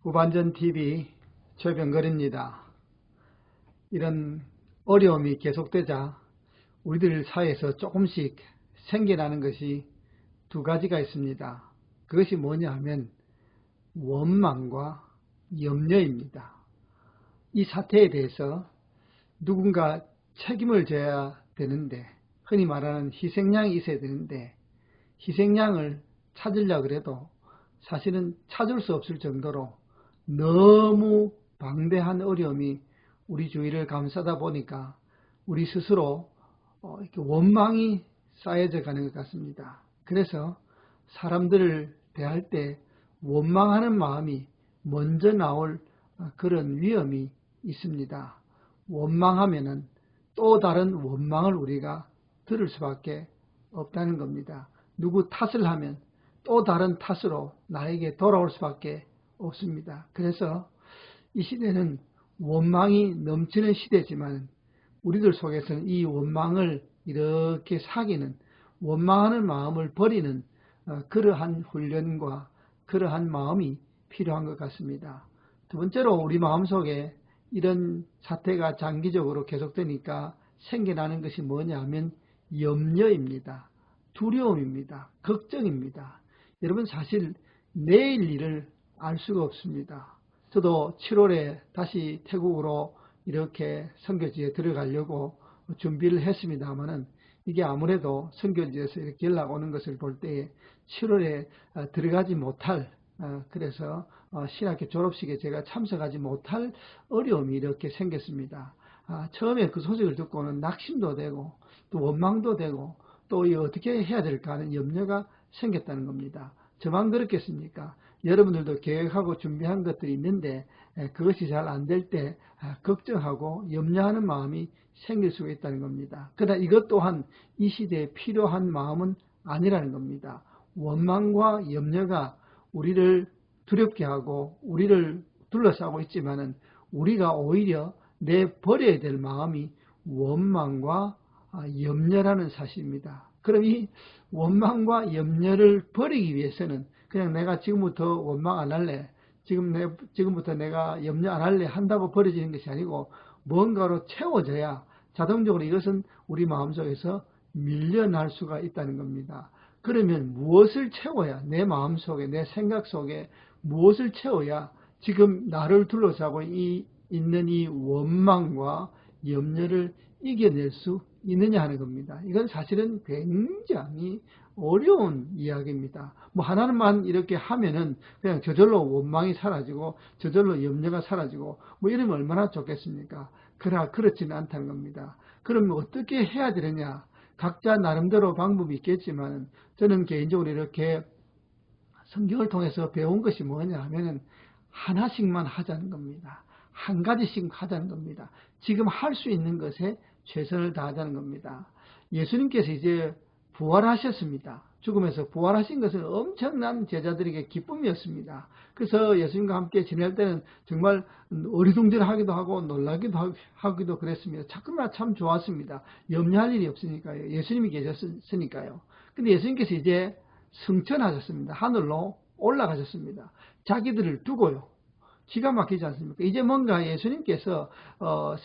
후반전 TV 최병걸입니다. 이런 어려움이 계속되자 우리들 사이에서 조금씩 생겨나는 것이 두 가지가 있습니다. 그것이 뭐냐 하면 원망과 염려입니다. 이 사태에 대해서 누군가 책임을 져야 되는데, 흔히 말하는 희생양이 있어야 되는데, 희생양을 찾으려고 해도 사실은 찾을 수 없을 정도로 너무 방대한 어려움이 우리 주위를 감싸다 보니까 우리 스스로 이렇게 원망이 쌓여져 가는 것 같습니다. 그래서 사람들을 대할 때 원망하는 마음이 먼저 나올 그런 위험이 있습니다. 원망하면은 또 다른 원망을 우리가 들을 수밖에 없다는 겁니다. 누구 탓을 하면 또 다른 탓으로 나에게 돌아올 수밖에 없습니다. 그래서 이 시대는 원망이 넘치는 시대지만 우리들 속에서는 이 원망을 이렇게 사귀는, 원망하는 마음을 버리는 그러한 훈련과 그러한 마음이 필요한 것 같습니다. 두 번째로 우리 마음속에 이런 사태가 장기적으로 계속되니까 생겨나는 것이 뭐냐 하면 염려입니다. 두려움입니다. 걱정입니다. 여러분, 사실 내일 일을 알 수가 없습니다. 저도 7월에 다시 태국으로 이렇게 선교지에 들어가려고 준비를 했습니다만은 이게 아무래도 선교지에서 이렇게 연락 오는 것을 볼 때에 7월에 들어가지 못할, 그래서 신학교 졸업식에 제가 참석하지 못할 어려움이 이렇게 생겼습니다. 처음에 그 소식을 듣고는 낙심도 되고 또 원망도 되고 또 어떻게 해야 될까 하는 염려가 생겼다는 겁니다. 저만 그렇겠습니까? 여러분들도 계획하고 준비한 것들이 있는데 그것이 잘 안 될 때 걱정하고 염려하는 마음이 생길 수가 있다는 겁니다. 그러나 이것 또한 이 시대에 필요한 마음은 아니라는 겁니다. 원망과 염려가 우리를 두렵게 하고 우리를 둘러싸고 있지만은 우리가 오히려 내버려야 될 마음이 원망과 염려라는 사실입니다. 그럼 이 원망과 염려를 버리기 위해서는 그냥 내가 지금부터 원망 안 할래, 지금부터 내가 염려 안 할래 한다고 버려지는 것이 아니고 뭔가로 채워져야 자동적으로 이것은 우리 마음속에서 밀려날 수가 있다는 겁니다. 그러면 무엇을 채워야, 내 마음속에, 내 생각 속에 무엇을 채워야 지금 나를 둘러싸고 있는 이 원망과 염려를 이겨낼 수 있느냐 하는 겁니다. 이건 사실은 굉장히 어려운 이야기입니다. 뭐 하나만 이렇게 하면은 그냥 저절로 원망이 사라지고 저절로 염려가 사라지고 뭐 이러면 얼마나 좋겠습니까? 그러나 그렇지는 않다는 겁니다. 그럼 어떻게 해야 되느냐? 각자 나름대로 방법이 있겠지만 저는 개인적으로 이렇게 성경을 통해서 배운 것이 뭐냐 하면은 하나씩만 하자는 겁니다. 한 가지씩 하자는 겁니다. 지금 할 수 있는 것에 최선을 다하자는 겁니다. 예수님께서 이제 부활하셨습니다. 죽음에서 부활하신 것은 엄청난 제자들에게 기쁨이었습니다. 그래서 예수님과 함께 지낼 때는 정말 어리둥절하기도 하고 놀라기도 하기도 그랬습니다. 자꾸만 참 좋았습니다. 염려할 일이 없으니까요. 예수님이 계셨으니까요. 근데 예수님께서 이제 승천하셨습니다. 하늘로 올라가셨습니다. 자기들을 두고요. 기가 막히지 않습니까? 이제 뭔가 예수님께서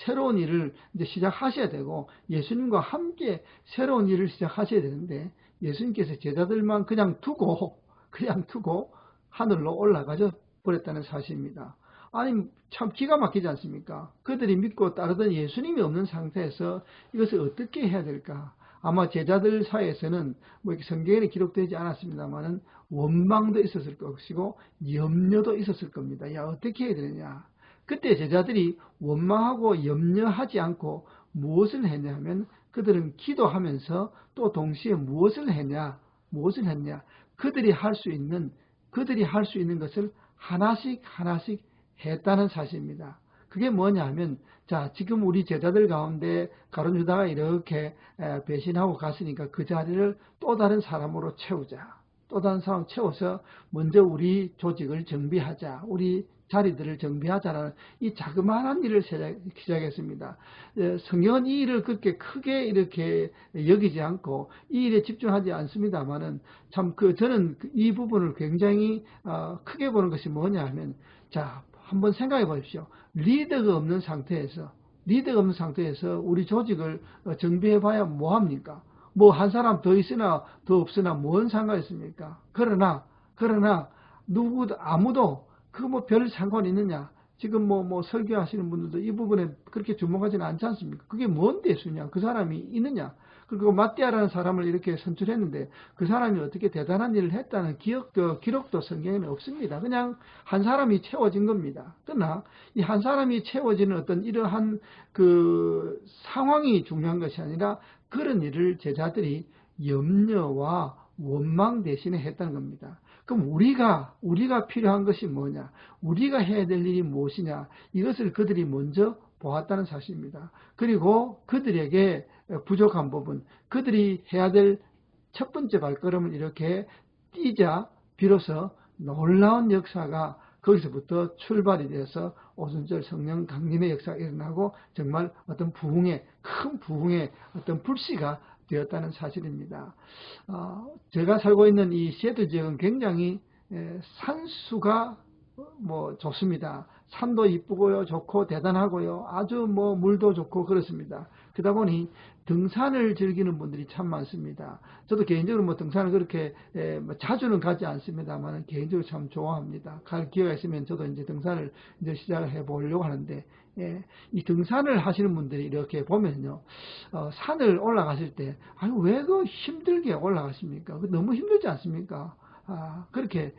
새로운 일을 이제 시작하셔야 되고 예수님과 함께 새로운 일을 시작하셔야 되는데 예수님께서 제자들만 그냥 두고 하늘로 올라가져 버렸다는 사실입니다. 아니 참 기가 막히지 않습니까? 그들이 믿고 따르던 예수님이 없는 상태에서 이것을 어떻게 해야 될까? 아마 제자들 사이에서는 뭐 이렇게 성경에는 기록되지 않았습니다만은 원망도 있었을 것이고 염려도 있었을 겁니다. 야, 어떻게 해야 되느냐? 그때 제자들이 원망하고 염려하지 않고 무엇을 했냐면 그들은 기도하면서 또 동시에 무엇을 했냐? 그들이 할 수 있는 것을 하나씩 했다는 사실입니다. 그게 뭐냐 하면 자, 지금 우리 제자들 가운데 가룟 유다가 이렇게 배신하고 갔으니까 그 자리를 또 다른 사람으로 채우자. 또 다른 사람 채워서 먼저 우리 조직을 정비하자. 우리 자리들을 정비하자라는 이 자그마한 일을 시작했습니다. 성경은 이 일을 그렇게 크게 이렇게 여기지 않고 이 일에 집중하지 않습니다만은 참 저는 이 부분을 굉장히 크게 보는 것이 뭐냐 하면, 자, 한번 생각해 보십시오. 리더가 없는 상태에서 우리 조직을 정비해 봐야 뭐합니까? 뭐 한 사람 더 있으나 더 없으나 뭔 상관 있습니까? 그러나 아무도 그 뭐 별 상관이 있느냐? 지금 뭐 설교하시는 분들도 이 부분에 그렇게 주목하지는 않지 않습니까? 그게 뭔 대수냐? 그 사람이 있느냐? 그리고 마띠아라는 사람을 이렇게 선출했는데 그 사람이 어떻게 대단한 일을 했다는 기록도 성경에는 없습니다. 그냥 한 사람이 채워진 겁니다. 그러나 이 한 사람이 채워지는 어떤 이러한 그 상황이 중요한 것이 아니라 그런 일을 제자들이 염려와 원망 대신에 했다는 겁니다. 그럼 우리가 필요한 것이 뭐냐? 우리가 해야 될 일이 무엇이냐? 이것을 그들이 먼저 보았다는 사실입니다. 그리고 그들에게 부족한 부분, 그들이 해야 될 첫 번째 발걸음을 이렇게 뛰자 비로소 놀라운 역사가 거기서부터 출발이 돼서 오순절 성령 강림의 역사가 일어나고 정말 어떤 큰 부흥의 어떤 불씨가 되었다는 사실입니다. 제가 살고 있는 이 시애틀 지역은 굉장히 산수가 좋습니다. 산도 이쁘고요, 좋고 대단하고요, 아주 물도 좋고 그렇습니다. 그러다 보니 등산을 즐기는 분들이 참 많습니다. 저도 개인적으로 등산을 그렇게 자주는 가지 않습니다만 개인적으로 참 좋아합니다. 갈 기회가 있으면 저도 이제 등산을 이제 시작을 해 보려고 하는데, 이 등산을 하시는 분들이 이렇게 보면요, 산을 올라가실 때, 아유, 왜 그 힘들게 올라가십니까? 너무 힘들지 않습니까? 그렇게,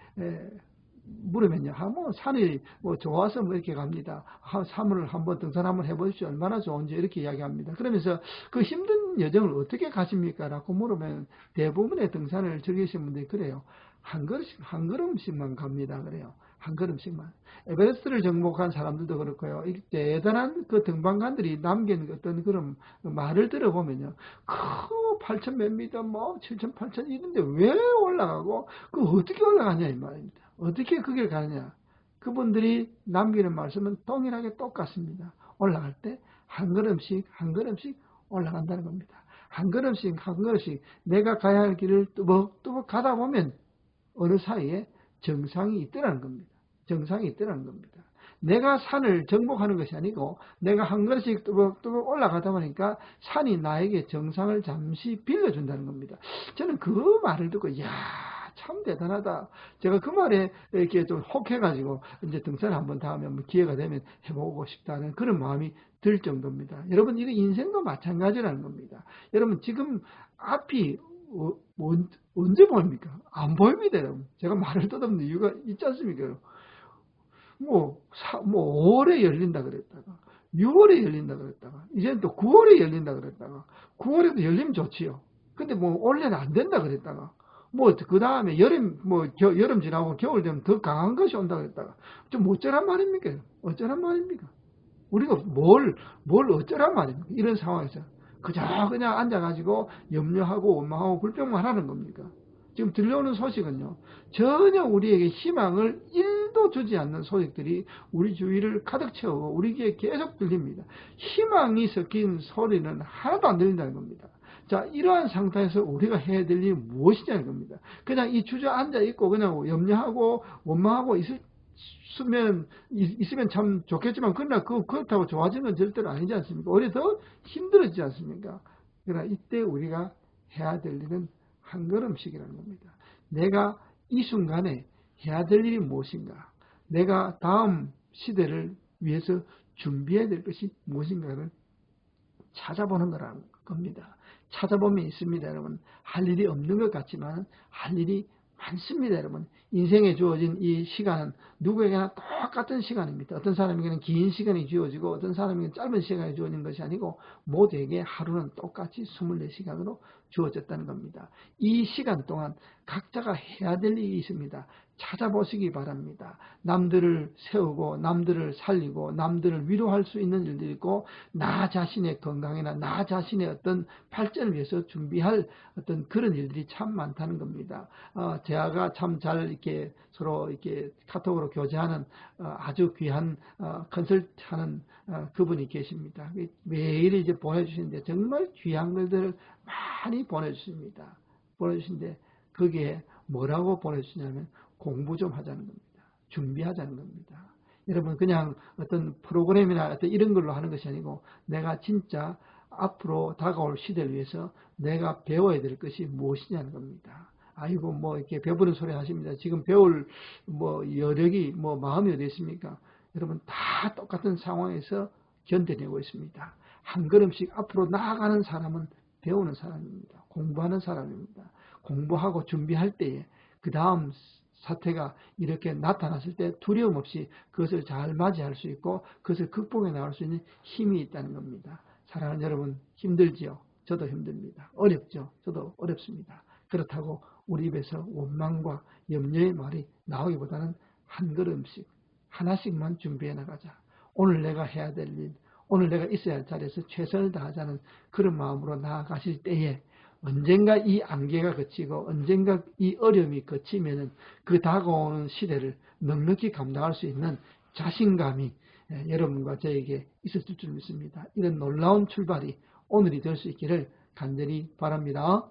물으면요, 산이 좋아서 이렇게 갑니다. 산을 한번 등산 한번 해보십시오. 얼마나 좋은지 이렇게 이야기합니다. 그러면서 그 힘든 여정을 어떻게 가십니까? 라고 물으면 대부분의 등산을 즐기시는 분들이 그래요. 한 걸음씩만 갑니다. 그래요. 한 걸음씩만. 에베레스트를 정복한 사람들도 그렇고요. 이 대단한 그 등반가들이 남긴 어떤 그런 말을 들어보면요, 8,000 몇 미터, 7,000, 8,000 이런데 왜 올라가고, 어떻게 올라가냐, 이 말입니다. 어떻게 그 길 가느냐. 그분들이 남기는 말씀은 동일하게 똑같습니다. 올라갈 때 한 걸음씩 올라간다는 겁니다. 한 걸음씩 내가 가야 할 길을 뚜벅뚜벅 가다 보면 어느 사이에 정상이 있더라는 겁니다. 내가 산을 정복하는 것이 아니고 내가 한 걸음씩 뚜벅뚜벅 올라가다 보니까 산이 나에게 정상을 잠시 빌려준다는 겁니다. 저는 그 말을 듣고 참 대단하다. 제가 그 말에 이렇게 좀 혹해가지고 이제 등산을 한번 다음에 기회가 되면 해보고 싶다는 그런 마음이 들 정도입니다. 여러분, 이거 인생도 마찬가지라는 겁니다. 여러분, 지금 앞이 언제 보입니까? 안 보입니다, 여러분. 제가 말을 떠듬는 이유가 있지 않습니까, 여러분? 5월에 열린다 그랬다가 6월에 열린다 그랬다가 이제는 또 9월에 열린다 그랬다가 9월에도 열리면 좋지요. 근데 올해는 안 된다 그랬다가 그 다음에 여름 지나고 겨울 되면 더 강한 것이 온다 그랬다가 좀 어쩌란 말입니까? 우리가 뭘 어쩌란 말입니까? 이런 상황에서 그냥 앉아가지고 염려하고 원망하고 불평만 하는 겁니까? 지금 들려오는 소식은요, 전혀 우리에게 희망을 1도 주지 않는 소식들이 우리 주위를 가득 채우고 우리 귀에 계속 들립니다. 희망이 섞인 소리는 하나도 안 들린다는 겁니다. 자, 이러한 상태에서 우리가 해야 될 일이 무엇이냐는 겁니다. 그냥 이 주저앉아 있고 그냥 염려하고 원망하고 있으면 참 좋겠지만, 그러나 그렇다고 좋아지는 건 절대로 아니지 않습니까? 오히려 더 힘들어지지 않습니까? 그러나 이때 우리가 해야 될 일은 한 걸음씩이라는 겁니다. 내가 이 순간에 해야 될 일이 무엇인가? 내가 다음 시대를 위해서 준비해야 될 것이 무엇인가를 찾아보는 거라는 겁니다. 찾아보면 있습니다, 여러분. 할 일이 없는 것 같지만 할 일이 많습니다, 여러분. 인생에 주어진 이 시간은 누구에게나 똑같은 시간입니다. 어떤 사람에게는 긴 시간이 주어지고 어떤 사람에게는 짧은 시간이 주어진 것이 아니고 모두에게 하루는 똑같이 24시간으로 주어졌다는 겁니다. 이 시간 동안 각자가 해야 될 일이 있습니다. 찾아보시기 바랍니다. 남들을 세우고 남들을 살리고 남들을 위로할 수 있는 일들이 있고 나 자신의 건강이나 나 자신의 어떤 발전을 위해서 준비할 어떤 그런 일들이 참 많다는 겁니다. 제가 참 잘 이렇게 서로 이렇게 카톡으로 교제하는 아주 귀한 컨설트하는 그분이 계십니다. 매일 이제 보내주시는데 정말 귀한 글들을 많이 보내주십니다. 보내주시는데 거기에 뭐라고 보내주시냐면 공부 좀 하자는 겁니다. 준비하자는 겁니다. 여러분 그냥 어떤 프로그램이나 어떤 이런 걸로 하는 것이 아니고 내가 진짜 앞으로 다가올 시대를 위해서 내가 배워야 될 것이 무엇이냐는 겁니다. 아이고 뭐 이렇게 배부른 소리 하십니다. 지금 배울 뭐 여력이 뭐 마음이 어디 있습니까? 여러분 다 똑같은 상황에서 견뎌내고 있습니다. 한 걸음씩 앞으로 나아가는 사람은 배우는 사람입니다. 공부하는 사람입니다. 공부하고 준비할 때에 그 다음 사태가 이렇게 나타났을 때 두려움 없이 그것을 잘 맞이할 수 있고 그것을 극복해 나갈 수 있는 힘이 있다는 겁니다. 사랑하는 여러분 힘들지요? 저도 힘듭니다. 어렵죠? 저도 어렵습니다. 그렇다고 우리 입에서 원망과 염려의 말이 나오기보다는 한 걸음씩 하나씩만 준비해 나가자. 오늘 내가 해야 될 일, 오늘 내가 있어야 할 자리에서 최선을 다하자는 그런 마음으로 나아가실 때에 언젠가 이 안개가 그치고 언젠가 이 어려움이 그치면은 그 다가오는 시대를 넉넉히 감당할 수 있는 자신감이 여러분과 저에게 있었을 줄 믿습니다. 이런 놀라운 출발이 오늘이 될 수 있기를 간절히 바랍니다.